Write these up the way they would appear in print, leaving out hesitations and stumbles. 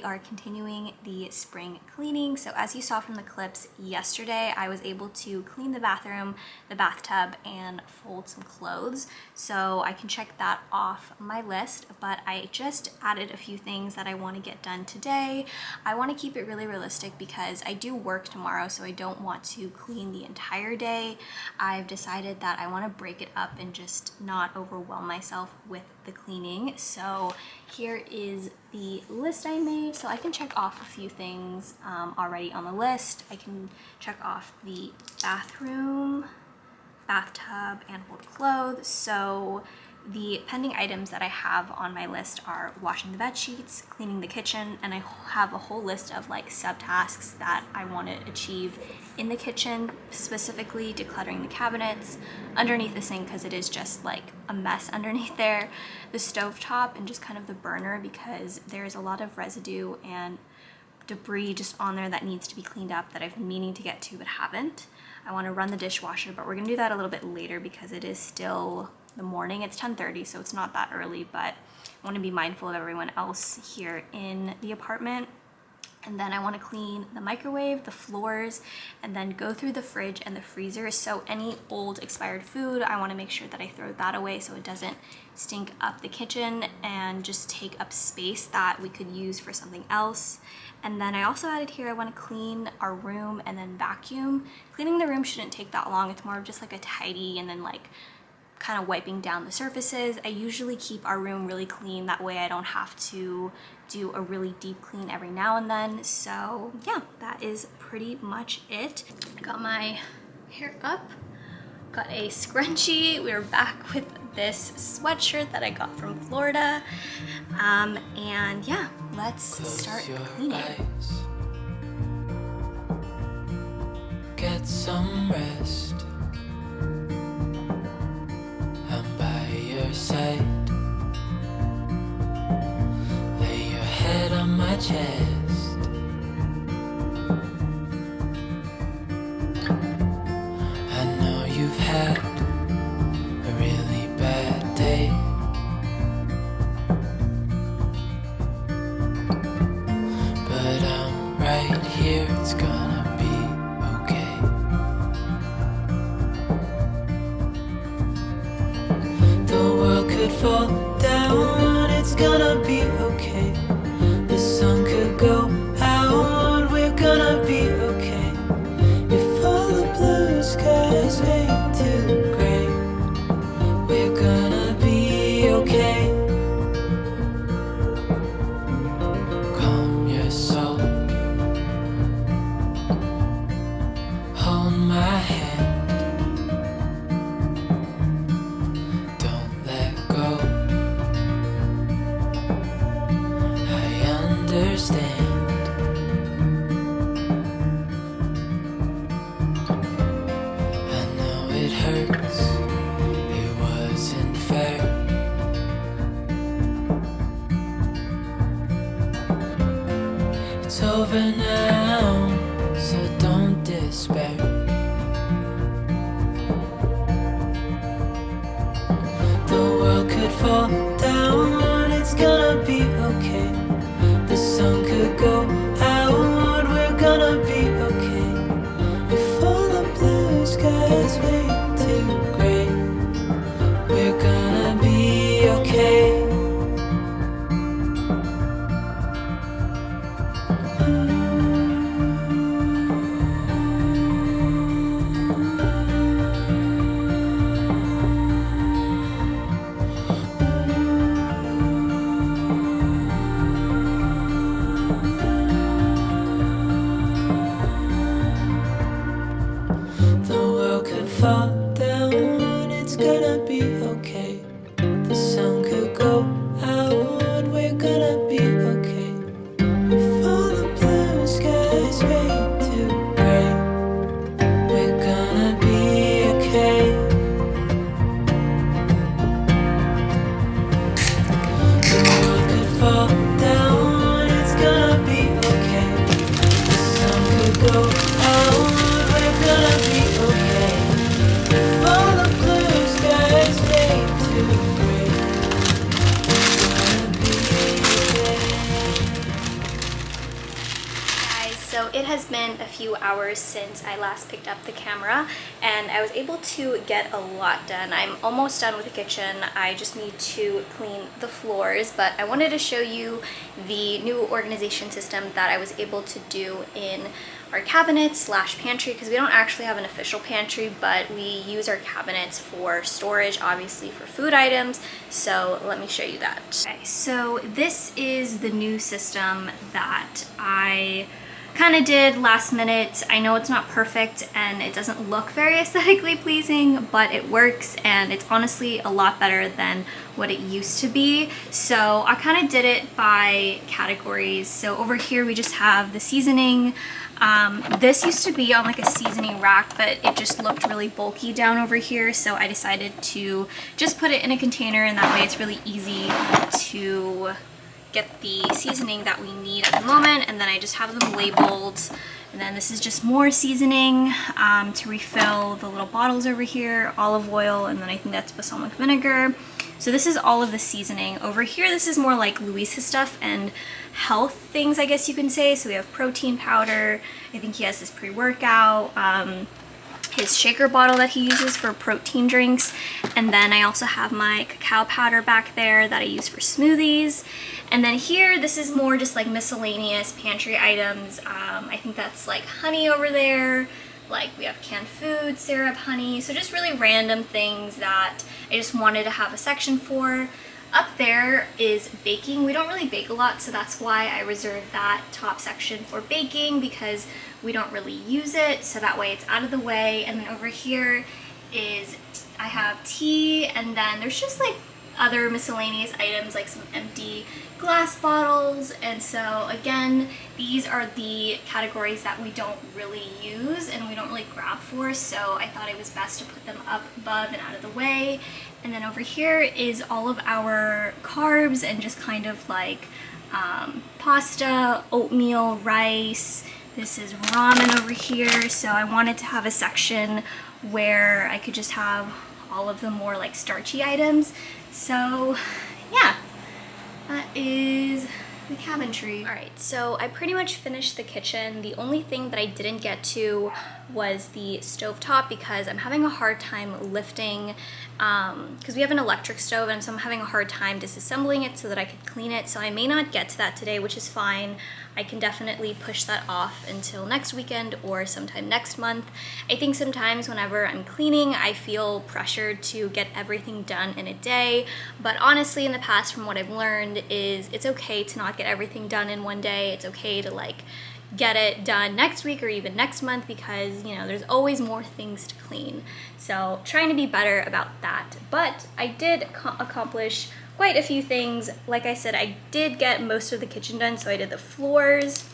are continuing the spring cleaning. So as you saw from the clips yesterday, I was able to clean the bathroom, the bathtub, and fold some clothes. So I can check that off my list, but I just added a few things that I want to get done today. I want to keep it really realistic because I do work tomorrow, so I don't want to clean the entire day. I've decided that I want to break it up and just not overwhelm myself with the cleaning. So here is the list I made. So I can check off a few things already on the list. I can check off the bathroom, bathtub, and fold clothes. So the pending items that I have on my list are washing the bed sheets, cleaning the kitchen, and I have a whole list of like subtasks that I want to achieve in the kitchen, specifically decluttering the cabinets, underneath the sink because it is just like a mess underneath there, the stovetop, and just kind of the burner because there's a lot of residue and debris just on there that needs to be cleaned up that I've been meaning to get to but haven't. I want to run the dishwasher, but we're gonna do that a little bit later because it is still the morning. It's 10:30, so it's not that early, but I want to be mindful of everyone else here in the apartment. And then I want to clean the microwave, the floors, and then go through the fridge and the freezer. So any old expired food, I want to make sure that I throw that away so it doesn't stink up the kitchen and just take up space that we could use for something else. And then I also added here, I want to clean our room and then vacuum. Cleaning the room shouldn't take that long. It's more of just like a tidy and then like kind of wiping down the surfaces. I usually keep our room really clean, that way I don't have to do a really deep clean every now and then. So yeah, that is pretty much it. Got my hair up, got a scrunchie. We're back with this sweatshirt that I got from Florida. And yeah, let's start cleaning. Get some rest. Side. Lay your head on my chest. I know you've had a really bad day, but I'm right here, it's gonna be okay. Could fall down, it's gonna be okay. The sun could go been a few hours since I last picked up the camera, and I was able to get a lot done. I'm almost done with the kitchen. I just need to clean the floors, but I wanted to show you the new organization system that I was able to do in our cabinets slash pantry, because we don't actually have an official pantry, but we use our cabinets for storage, obviously for food items. So let me show you that. Okay, so this is the new system that I kind of did last minute. I know it's not perfect and it doesn't look very aesthetically pleasing, but it works, and it's honestly a lot better than what it used to be. So I kind of did it by categories. So over here we just have the seasoning. This used to be on like a seasoning rack, but it just looked really bulky down over here, so I decided to just put it in a container, and that way it's really easy to get the seasoning that we need at the moment. And then I just have them labeled, and then this is just more seasoning to refill the little bottles over here, olive oil, and then I think that's balsamic vinegar. So this is all of the seasoning. Over here, this is more like Luis's stuff and health things, I guess you can say. So we have protein powder. I think he has his pre-workout, his shaker bottle that he uses for protein drinks. And then I also have my cacao powder back there that I use for smoothies. And then here, this is more just like miscellaneous pantry items. I think that's like honey over there. Like we have canned food, syrup, honey, so just really random things that I just wanted to have a section for. Up there is baking. We don't really bake a lot, so that's why I reserved that top section for baking, because we don't really use it, so that way it's out of the way. And then over here is, I have tea, and then there's just like other miscellaneous items like some empty glass bottles. And so again, these are the categories that we don't really use and we don't really grab for, so I thought it was best to put them up above and out of the way. And then over here is all of our carbs and just kind of like pasta, oatmeal, rice. This is ramen over here, so I wanted to have a section where I could just have all of the more like starchy items. So yeah, that is the cabinetry. All right, so I pretty much finished the kitchen. The only thing that I didn't get to was the stovetop, because I'm having a hard time lifting, because we have an electric stove, and so I'm having a hard time disassembling it so that I could clean it. So I may not get to that today, which is fine. I can definitely push that off until next weekend or sometime next month. I think sometimes whenever I'm cleaning, I feel pressured to get everything done in a day. But honestly, in the past, from what I've learned, is it's okay to not get everything done in one day. It's okay to like get it done next week or even next month, because you know there's always more things to clean. So trying to be better about that. But I did accomplish quite a few things. Like I said, I did get most of the kitchen done. So I did the floors,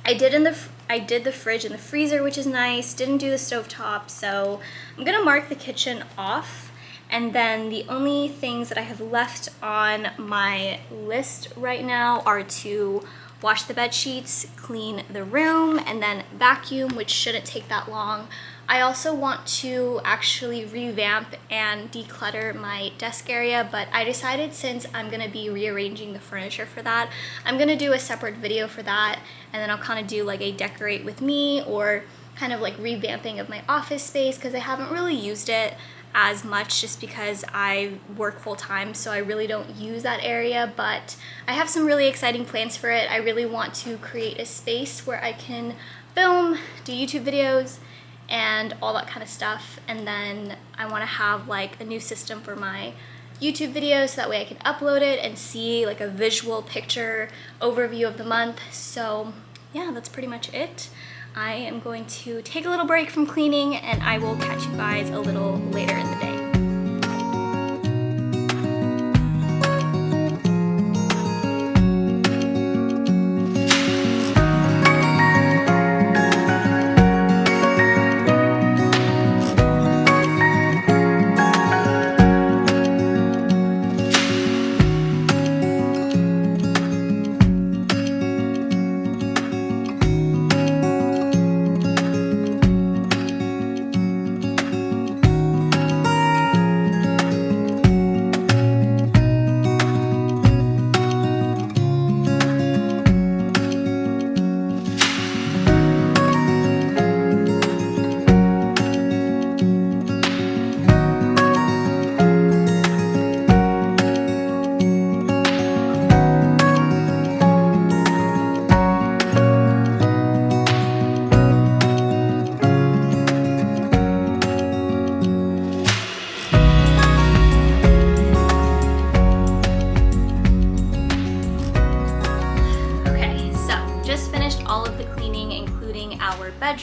I did the fridge and the freezer, which is nice. Didn't do the stovetop, so I'm gonna mark the kitchen off. And then the only things that I have left on my list right now are to wash the bed sheets, clean the room, and then vacuum, which shouldn't take that long. I also want to actually revamp and declutter my desk area, but I decided since I'm gonna be rearranging the furniture for that, I'm gonna do a separate video for that, and then I'll kind of do like a decorate with me, or kind of like revamping of my office space, because I haven't really used it as much just because I work full-time, so I really don't use that area. But I have some really exciting plans for it. I really want to create a space where I can film, do YouTube videos, and all that kind of stuff. And then I want to have like a new system for my YouTube videos, so that way I can upload it and see like a visual picture overview of the month. So yeah, that's pretty much it. I am going to take a little break from cleaning, and I will catch you guys a little later in the day.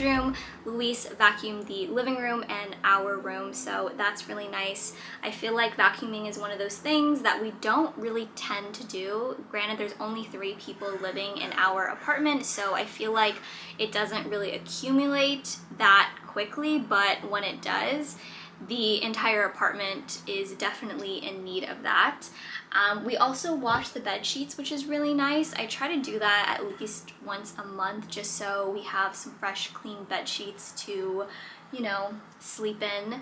bedroom. Luis vacuumed the living room and our room, so that's really nice. I feel like vacuuming is one of those things that we don't really tend to do. Granted, there's only 3 people living in our apartment, so I feel like it doesn't really accumulate that quickly, but when it does, the entire apartment is definitely in need of that. We also wash the bed sheets, which is really nice. I try to do that at least once a month just so we have some fresh, clean bed sheets to, you know, sleep in,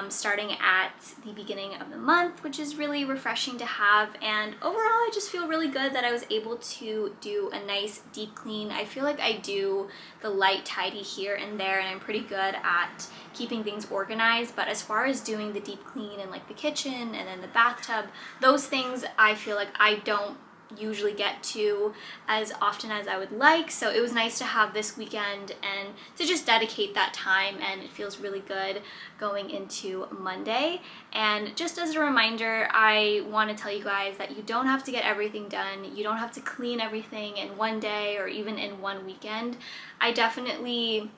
starting at the beginning of the month, which is really refreshing to have. And overall, I just feel really good that I was able to do a nice deep clean. I feel like I do the light tidy here and there, and I'm pretty good at keeping things organized, but as far as doing the deep clean in like the kitchen and then the bathtub, those things I feel like I don't usually get to as often as I would like. So it was nice to have this weekend and to just dedicate that time, and it feels really good going into Monday. And just as a reminder, I want to tell you guys that you don't have to get everything done. You don't have to clean everything in one day or even in one weekend. I definitely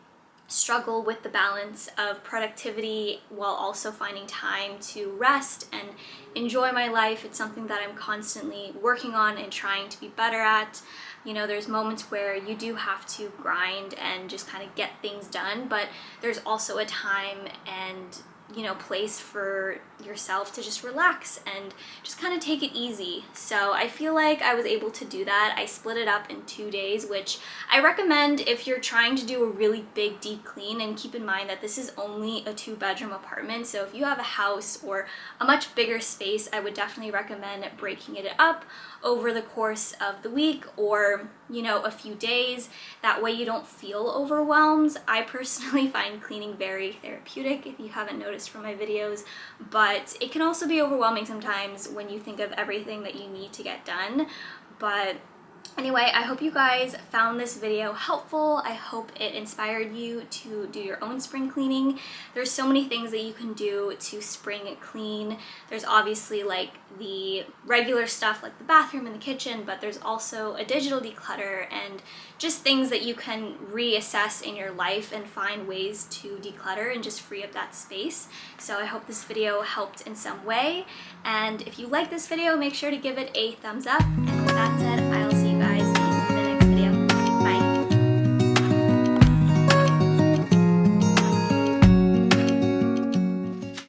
struggle with the balance of productivity while also finding time to rest and enjoy my life. It's something that I'm constantly working on and trying to be better at. You know, there's moments where you do have to grind and just kind of get things done, but there's also a time and, you know, place for yourself to just relax and just kind of take it easy. So I feel like I was able to do that. I split it up in 2 days, which I recommend if you're trying to do a really big deep clean. And keep in mind that this is only a 2-bedroom apartment, so if you have a house or a much bigger space, I would definitely recommend breaking it up over the course of the week or, you know, a few days. That way you don't feel overwhelmed. I personally find cleaning very therapeutic, if you haven't noticed from my videos, but it can also be overwhelming sometimes when you think of everything that you need to get done. But anyway, I hope you guys found this video helpful. I hope it inspired you to do your own spring cleaning. There's so many things that you can do to spring clean. There's obviously like the regular stuff like the bathroom and the kitchen, but there's also a digital declutter and just things that you can reassess in your life and find ways to declutter and just free up that space. So I hope this video helped in some way. And if you like this video, make sure to give it a thumbs up.